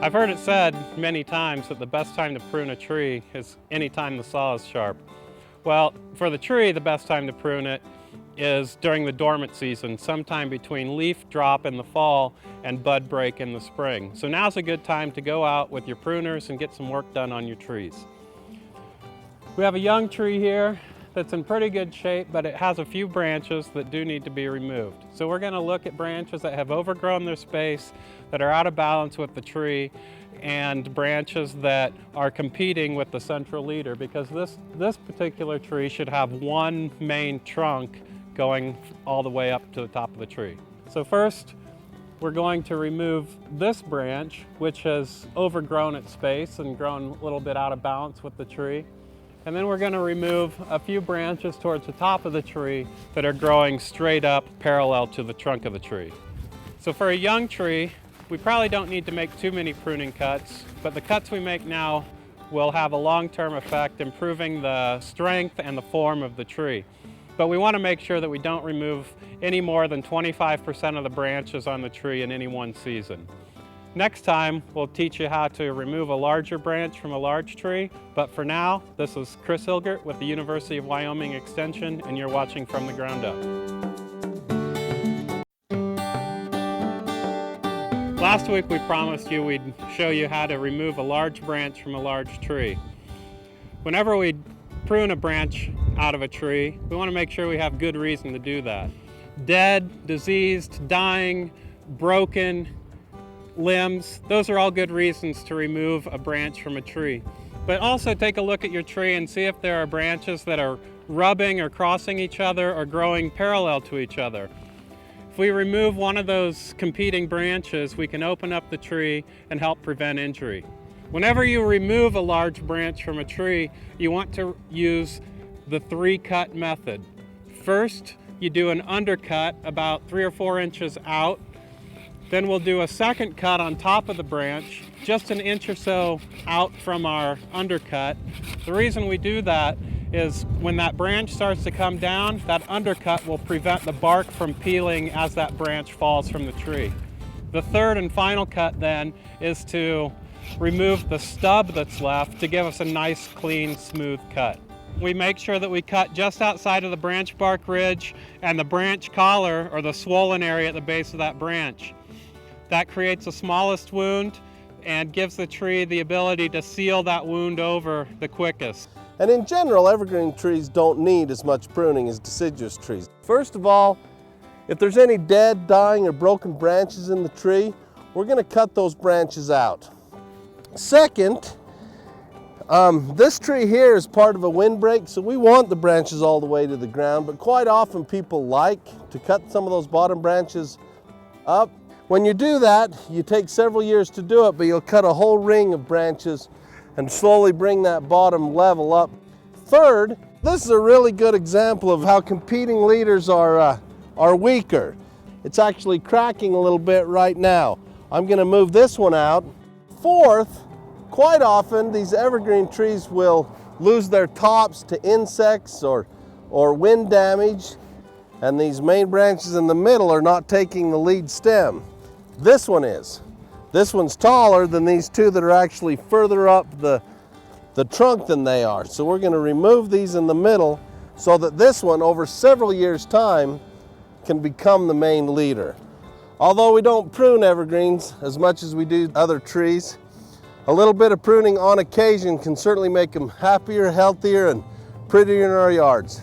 I've heard it said many times that the best time to prune a tree is any time the saw is sharp. Well, for the tree, the best time to prune it is during the dormant season, sometime between leaf drop in the fall and bud break in the spring. So now's a good time to go out with your pruners and get some work done on your trees. We have a young tree here that's in pretty good shape, but it has a few branches that do need to be removed. So we're going to look at branches that have overgrown their space, that are out of balance with the tree, and branches that are competing with the central leader, because this particular tree should have one main trunk going all the way up to the top of the tree. So first, we're going to remove this branch, which has overgrown its space and grown a little bit out of balance with the tree. And then we're going to remove a few branches towards the top of the tree that are growing straight up parallel to the trunk of the tree. So for a young tree, we probably don't need to make too many pruning cuts, but the cuts we make now will have a long-term effect, improving the strength and the form of the tree. But we want to make sure that we don't remove any more than 25% of the branches on the tree in any one season. Next time, we'll teach you how to remove a larger branch from a large tree, but for now, this is Chris Hilgert with the University of Wyoming Extension, and you're watching From the Ground Up. Last week we promised you we'd show you how to remove a large branch from a large tree. Whenever we prune a branch out of a tree, we want to make sure we have good reason to do that. Dead, diseased, dying, broken limbs, those are all good reasons to remove a branch from a tree. But also take a look at your tree and see if there are branches that are rubbing or crossing each other or growing parallel to each other. If we remove one of those competing branches, we can open up the tree and help prevent injury. Whenever you remove a large branch from a tree, you want to use the 3-cut method. First, you do an undercut about 3 or 4 inches out. Then we'll do a second cut on top of the branch, just an inch or so out from our undercut. The reason we do that is when that branch starts to come down, that undercut will prevent the bark from peeling as that branch falls from the tree. The third and final cut then is to remove the stub that's left to give us a nice, clean, smooth cut. We make sure that we cut just outside of the branch bark ridge and the branch collar, or the swollen area at the base of that branch. That creates the smallest wound and gives the tree the ability to seal that wound over the quickest. And in general, evergreen trees don't need as much pruning as deciduous trees. First of all, if there's any dead, dying, or broken branches in the tree, we're going to cut those branches out. Second, this tree here is part of a windbreak, so we want the branches all the way to the ground, but quite often people like to cut some of those bottom branches up. When you do that, you take several years to do it, but you'll cut a whole ring of branches and slowly bring that bottom level up. Third, this is a really good example of how competing leaders are weaker. It's actually cracking a little bit right now. I'm going to move this one out. Fourth, quite often these evergreen trees will lose their tops to insects or wind damage, and these main branches in the middle are not taking the lead stem. This one is. This one's taller than these two that are actually further up the trunk than they are. So we're going to remove these in the middle so that this one, over several years' time, can become the main leader. Although we don't prune evergreens as much as we do other trees, a little bit of pruning on occasion can certainly make them happier, healthier, and prettier in our yards.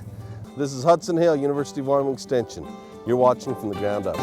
This is Hudson Hill, University of Wyoming Extension. You're watching From the Ground Up.